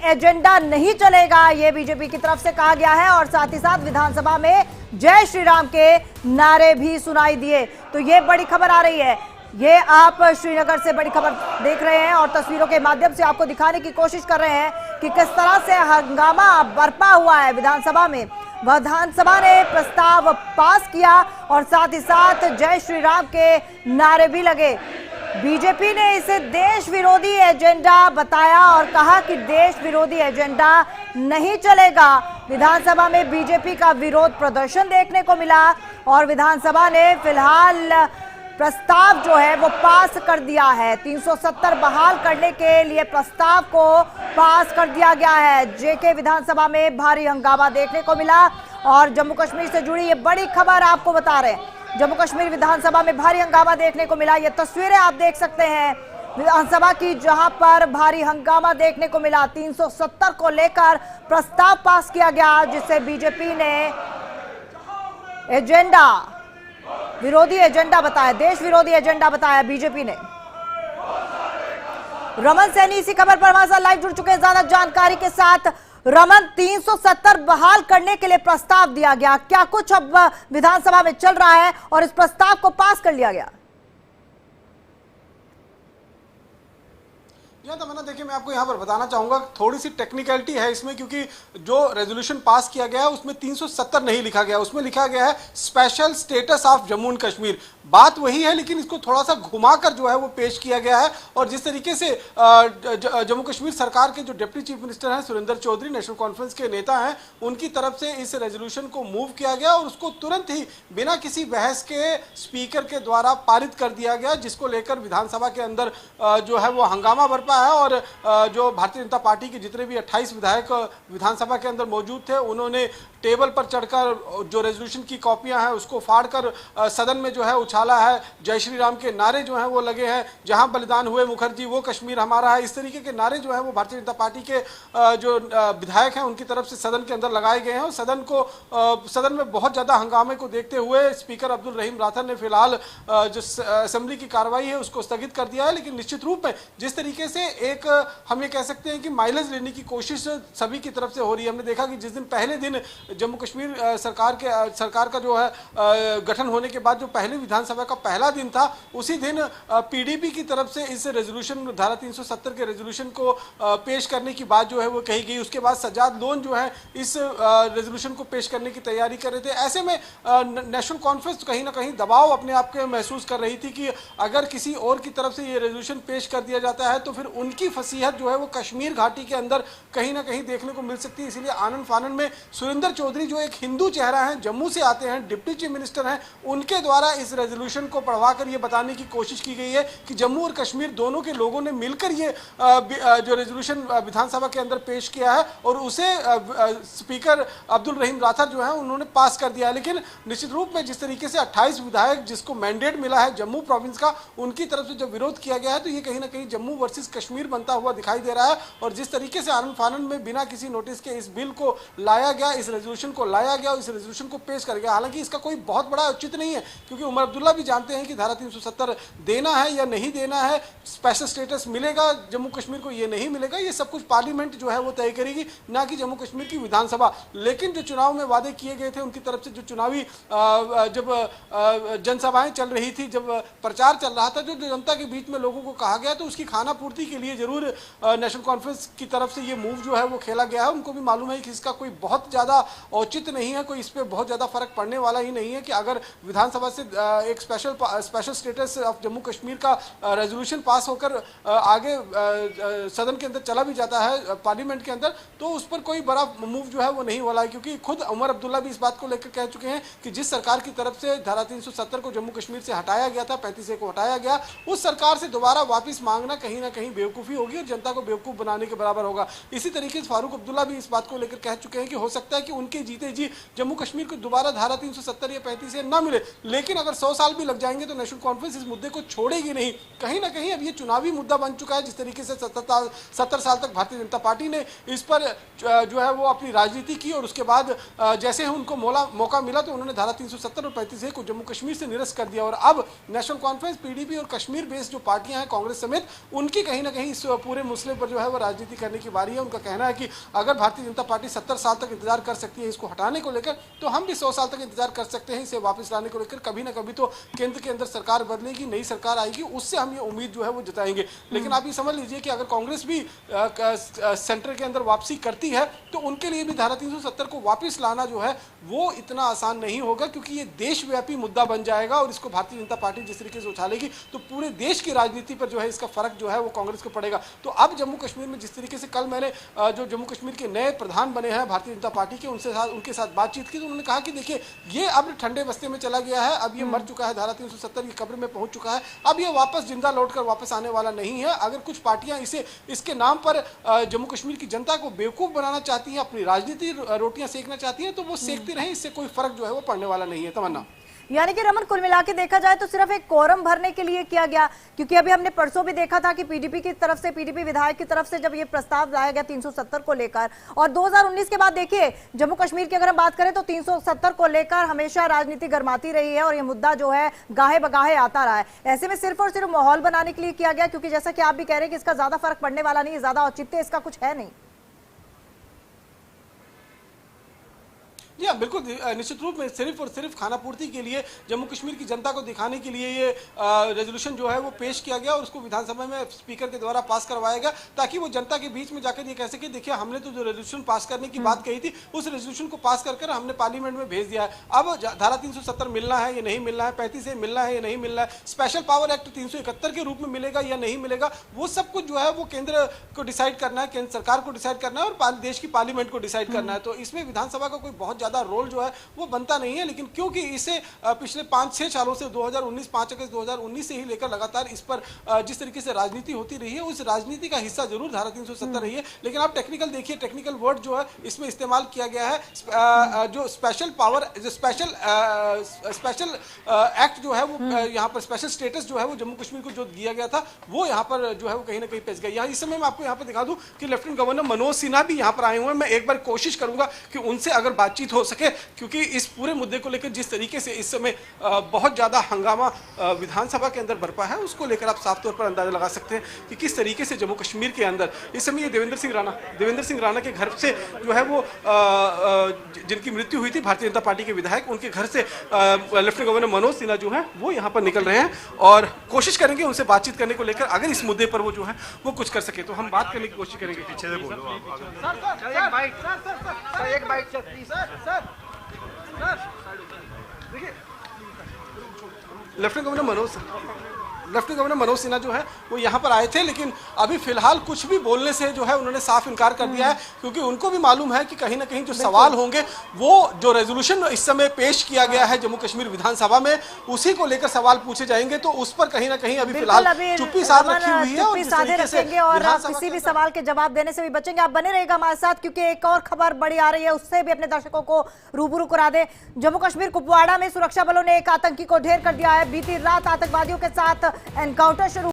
Agenda नहीं चलेगा, ये बीजेपी की तरफ से कहा गया है। और साथ ही साथ विधानसभा में जय श्री राम के नारे भी सुनाई दिए। तो ये बड़ी खबर आ रही है, ये आप श्रीनगर से बड़ी खबर देख रहे हैं और तस्वीरों के माध्यम से आपको दिखाने की कोशिश कर रहे हैं कि किस तरह से हंगामा बरपा हुआ है विधानसभा में। विधानसभा ने प्रस्ताव पास किया और साथ ही साथ जय श्री राम के नारे भी लगे। बीजेपी ने इसे देश विरोधी एजेंडा बताया और कहा कि देश विरोधी एजेंडा नहीं चलेगा। विधानसभा में बीजेपी का विरोध प्रदर्शन देखने को मिला और विधानसभा ने फिलहाल प्रस्ताव जो है वो पास कर दिया है। 370 बहाल करने के लिए प्रस्ताव को पास कर दिया गया है। जेके विधानसभा में भारी हंगामा देखने को मिला और जम्मू कश्मीर से जुड़ी ये बड़ी खबर आपको बता रहे हैं। जम्मू कश्मीर विधानसभा में भारी हंगामा देखने को मिला। ये तस्वीरें आप देख सकते हैं विधानसभा की, जहां पर भारी हंगामा देखने को मिला। 370 को लेकर प्रस्ताव पास किया गया, जिसे बीजेपी ने एजेंडा विरोधी एजेंडा बताया, देश विरोधी एजेंडा बताया बीजेपी ने। रमन सैनी इसी खबर पर हमारे साथ लाइव जुड़ चुके हैं ज्यादा जानकारी के साथ। रमन, 370 बहाल करने के लिए प्रस्ताव दिया गया, क्या कुछ अब विधानसभा में चल रहा है और इस प्रस्ताव को पास कर लिया गया? तमन्ना, देखिए मैं आपको यहाँ पर बताना चाहूंगा, थोड़ी सी टेक्निकलिटी है इसमें, क्योंकि जो रेजोल्यूशन पास किया गया है उसमें 370 नहीं लिखा गया, उसमें लिखा गया है special status of Jammu and Kashmir. बात वही है, लेकिन इसको थोड़ा सा घुमाकर जो है वो पेश किया गया है। और जिस तरीके से जम्मू कश्मीर सरकार के जो डिप्टी चीफ मिनिस्टर हैं सुरेंद्र चौधरी, नेशनल कॉन्फ्रेंस के नेता हैं, उनकी तरफ से इस रेजोल्यूशन को मूव किया गया और उसको तुरंत ही बिना किसी बहस के स्पीकर के द्वारा पारित कर दिया गया, जिसको लेकर विधानसभा के अंदर जो है वो हंगामा बरपा है। और जो भारतीय जनता पार्टी के जितने भी 28 विधायक विधानसभा के अंदर मौजूद थे, उन्होंने टेबल पर चढ़कर जो रेजोल्यूशन की कॉपियां हैं उसको फाड़कर सदन में जो है उछाला है। जय श्री राम के नारे जो हैं वो लगे हैं, जहां बलिदान हुए मुखर्जी वो कश्मीर हमारा है, इस तरीके के नारे जो हैं वो भारतीय जनता पार्टी के जो विधायक हैं उनकी तरफ से सदन के अंदर लगाए गए हैं। और सदन में बहुत ज्यादा हंगामे को देखते हुए स्पीकर अब्दुल रहीम राठौर ने फिलहाल जो असेंबली की कार्रवाई है उसको स्थगित कर दिया है। लेकिन निश्चित रूप में जिस तरीके से एक हम ये कह सकते हैं कि माइलेज लेने की कोशिश सभी की तरफ से हो रही है। हमने देखा कि जिस दिन पहले दिन जम्मू कश्मीर सरकार का जो है गठन होने के बाद जो पहले विधानसभा का पहला दिन था, उसी दिन पीडीपी की तरफ से इस रेजोल्यूशन धारा 370 के रेजोल्यूशन को पेश करने की बात जो है वो कही गई। उसके बाद सज्जाद लोन जो है इस रेजोल्यूशन को पेश करने की तैयारी कर रहे थे। ऐसे में नेशनल कॉन्फ्रेंस कहीं ना कहीं दबाव अपने आप के महसूस कर रही थी कि अगर किसी और की तरफ से ये रेजोल्यूशन पेश कर दिया जाता है तो फिर उनकी फसीहत जो है वो कश्मीर घाटी के अंदर कहीं ना कहीं देखने को मिल सकती है। इसीलिए आनन फानन में सुरेंद्र चौधरी जो एक हिंदू चेहरा है, जम्मू से आते हैं, डिप्टी चीफ मिनिस्टर हैं, उनके द्वारा इस रेजोल्यूशन को पढ़वाकर ये बताने की कोशिश की गई है कि जम्मू और कश्मीर दोनों के लोगों ने मिलकर ये जो रेजोल्यूशन विधानसभा के अंदर पेश किया है और उसे स्पीकर अब्दुल रहीम राठौर जो है उन्होंने पास कर दिया है। लेकिन निश्चित रूप में जिस तरीके से 28 विधायक जिसको मैंडेट मिला है जम्मू प्रोविंस का, उनकी तरफ से जब विरोध किया गया है तो ये कहीं ना कहीं जम्मू वर्सेस कश्मीर बनता हुआ दिखाई दे रहा है। और जिस तरीके से आनन फानन में बिना किसी नोटिस के इस बिल को लाया गया, इस रेजोल्यूशन को लाया गया, इस रेजोल्यूशन को पेश कर गया, हालांकि इसका कोई बहुत बड़ा औचित्य नहीं है, क्योंकि उमर अब्दुल्ला भी जानते हैं कि धारा 370 देना है या नहीं देना है, स्पेशल स्टेटस मिलेगा जम्मू कश्मीर को, ये नहीं मिलेगा, ये सब कुछ पार्लियामेंट जो है वो तय करेगी, ना कि जम्मू कश्मीर की विधानसभा। लेकिन जो चुनाव में वादे किए गए थे उनकी तरफ से, जो चुनावी जब जनसभाएं चल रही थी, जब प्रचार चल रहा था, जो जनता के बीच में लोगों को कहा गया, तो उसकी खाना पूर्ति के लिए जरूर नेशनल कॉन्फ्रेंस की तरफ से ये मूव जो है वो खेला गया है। उनको भी मालूम है कि इसका कोई बहुत ज्यादा औचित्य नहीं है, कोई इस पर बहुत ज्यादा फर्क पड़ने वाला ही नहीं है कि अगर विधानसभा से एक special status of Jammu Kashmir का रेजोल्यूशन पास होकर आगे सदन के अंदर चला भी जाता है पार्लियामेंट के अंदर, तो उस पर कोई बड़ा मूव जो है वो नहीं वाला है। क्योंकि खुद उमर अब्दुल्ला भी इस बात को लेकर कह चुके हैं कि जिस सरकार की तरफ से धारा 370 को जम्मू कश्मीर से हटाया गया था, 35A को हटाया गया, उस सरकार से दोबारा वापस मांगना कहीं ना कहीं बेवकूफ़ी होगी और जनता को बेवकूफ़ बनाने के बराबर होगा। इसी तरीके से फारूक अब्दुल्ला भी इस बात को लेकर कह चुके हैं कि हो सकता है कि उनके जीते जी जम्मू कश्मीर को दोबारा धारा 370 या 35A ना मिले, लेकिन अगर 100 साल भी लग जाएंगे तो नेशनल कॉन्फ्रेंस इस मुद्दे को छोड़ेगी नहीं। कहीं ना कहीं अब ये चुनावी मुद्दा बन चुका है। जिस तरीके से 70 साल तक भारतीय जनता पार्टी ने इस पर जो है वो अपनी राजनीति की और उसके बाद जैसे ही उनको मौका मिला तो उन्होंने धारा 370 और 35A को जम्मू कश्मीर से निरस्त कर दिया। और अब नेशनल कॉन्फ्रेंस, पीडीपी और कश्मीर बेस्ड जो पार्टियां हैं कांग्रेस समेत, उनकी कहीं ना कहीं इस पूरे मसले पर जो है वो राजनीति करने की बारी है। उनका कहना है कि अगर भारतीय जनता पार्टी 70 साल तक इंतजार कर सकती है इसको हटाने को लेकर, तो हम भी 100 साल तक इंतजार कर सकते हैं इसे वापस लाने को लेकर। कभी ना कभी तो केंद्र के अंदर सरकार बदलेगी, नई सरकार आएगी, उससे हम ये उम्मीद जो है वो जताएंगे। लेकिन आप ये समझ लीजिए कि अगर कांग्रेस भी सेंटर के अंदर वापसी करती है तो उनके लिए भी धारा 370 को वापस लाना जो है वो इतना आसान नहीं होगा, क्योंकि ये देशव्यापी मुद्दा बन जाएगा और इसको भारतीय जनता पार्टी जिस तरीके से उछालेगी तो पूरे देश की राजनीति पर जो है इसका फर्क जो है वो कांग्रेस को पड़ेगा। तो अब जम्मू कश्मीर में जिस तरीके से कल मैंने जो जम्मू कश्मीर के नए प्रधान बने हैं भारतीय जनता पार्टी के उनके साथ बातचीत की, तो उन्होंने कहा कि देखिए ये अब ठंडे बस्ते में चला गया है, अब ये मर चुका है, धारा 370 की कब्र में पहुंच चुका है, अब ये वापस जिंदा लौटकर वापस आने वाला नहीं है। अगर कुछ पार्टियां इसके नाम पर जम्मू कश्मीर की जनता को बेवकूफ बनाना चाहती हैं, अपनी राजनीति रोटियां सेकना चाहती हैं, तो वो सेकती रहें, इससे कोई फर्क जो है वो पड़ने वाला नहीं है। तमन्ना, यानी कि रमन कुल मिला के देखा जाए तो सिर्फ एक कोरम भरने के लिए किया गया, क्योंकि अभी हमने परसों भी देखा था कि पीडीपी की तरफ से, पीडीपी विधायक की तरफ से जब ये प्रस्ताव लाया गया 370 को लेकर, और 2019 के बाद देखिए जम्मू कश्मीर की अगर हम बात करें तो 370 को लेकर हमेशा राजनीति गर्माती रही है और ये मुद्दा जो है गाहे बगाहे आता रहा है। ऐसे में सिर्फ और सिर्फ माहौल बनाने के लिए किया गया, क्योंकि जैसा कि आप भी कह रहे हैं कि इसका ज्यादा फर्क पड़ने वाला नहीं है, ज्यादा औचित्य इसका कुछ है नहीं। या बिल्कुल निश्चित रूप में सिर्फ और सिर्फ खाना पूर्ति के लिए जम्मू कश्मीर की जनता को दिखाने के लिए ये रेजोल्यूशन जो है वो पेश किया गया और उसको विधानसभा में स्पीकर के द्वारा पास करवाया गया, ताकि वो जनता के बीच में जाकर ये कह सके देखिए हमने तो जो रेजोल्यूशन पास करने की बात कही थी उस रेजोल्यूशन को पास कर हमने पार्लियामेंट में भेज दिया है। अब धारा 370 मिलना है या नहीं मिलना है, 35 से मिलना है या नहीं मिलना है, स्पेशल पावर एक्ट 371 के रूप में मिलेगा या नहीं मिलेगा, वो सब कुछ जो है वो केंद्र को डिसाइड करना है, केंद्र सरकार को डिसाइड करना है और देश की पार्लियामेंट को डिसाइड करना है। तो इसमें विधानसभा का कोई बहुत रोल जो है वो बनता नहीं है। लेकिन क्योंकि इसे पिछले 5-6 सालों से 2019 5 अगस्त 2019 से ही लेकर लगातार इस पर जिस तरीके से राजनीति होती रही है उस राजनीति का हिस्सा जरूर धारा 370 रही है। लेकिन आप टेक्निकल देखिए, टेक्निकल वर्ड जो है इसमें इस्तेमाल किया गया है, जो स्पेशल पावर, जो स्पेशल एक्ट जो है वो यहाँ पर स्पेशल स्टेटस जो है वो जम्मू कश्मीर को जो दिया गया था वो यहाँ पर जो है वो कहीं ना कहीं पेश गया। यहाँ इस समय मैं आपको यहाँ पर दिखा दूं कि लेफ्टिनेंट गवर्नर मनोज सिन्हा भी यहाँ पर आए हुए हैं। मैं एक बार कोशिश करूंगा कि उनसे अगर बातचीत हो सके, क्योंकि इस पूरे मुद्दे को लेकर जिस तरीके से इस समय बहुत ज्यादा हंगामा विधानसभा के अंदर बरपा है उसको लेकर आप साफ तौर पर अंदाजा लगा सकते हैं कि किस तरीके से जम्मू कश्मीर के अंदर इस समय ये देवेंद्र सिंह राणा के घर से जो है वो जिनकी मृत्यु हुई थी भारतीय जनता पार्टी के विधायक, उनके घर से लेफ्टिनेंट गवर्नर मनोज सिन्हा जो है वो यहाँ पर निकल रहे हैं और कोशिश करेंगे उनसे बातचीत करने को लेकर, अगर इस मुद्दे पर वो जो है वो कुछ कर सके तो हम बात करने की कोशिश करेंगे। पीछे से बोलो एक बाइट देखिए, लेफ्टिनेंट गवर्नर मनोज सिन्हा जो है वो यहाँ पर आए थे, लेकिन अभी फिलहाल कुछ भी बोलने से जो है उन्होंने साफ इनकार कर दिया है, क्योंकि उनको भी मालूम है कि कहीं ना कहीं जो सवाल होंगे वो जो रेजोल्यूशन इस समय पेश किया गया है जम्मू कश्मीर विधानसभा में उसी को लेकर सवाल पूछे जाएंगे, तो उस पर कहीं ना कहीं अभी फिलहाल चुप्पी साध रखी हुई है और किसी भी सवाल के जवाब देने से भी बचेंगे। आप बने रहेगा हमारे साथ, क्योंकि एक और खबर बड़ी आ रही है, उससे भी अपने दर्शकों को रूबरू करा दे। जम्मू कश्मीर कुपवाड़ा में सुरक्षा बलों ने एक आतंकी को ढेर कर दिया है। बीती रात आतंकवादियों के साथ एनकाउंटर शुरू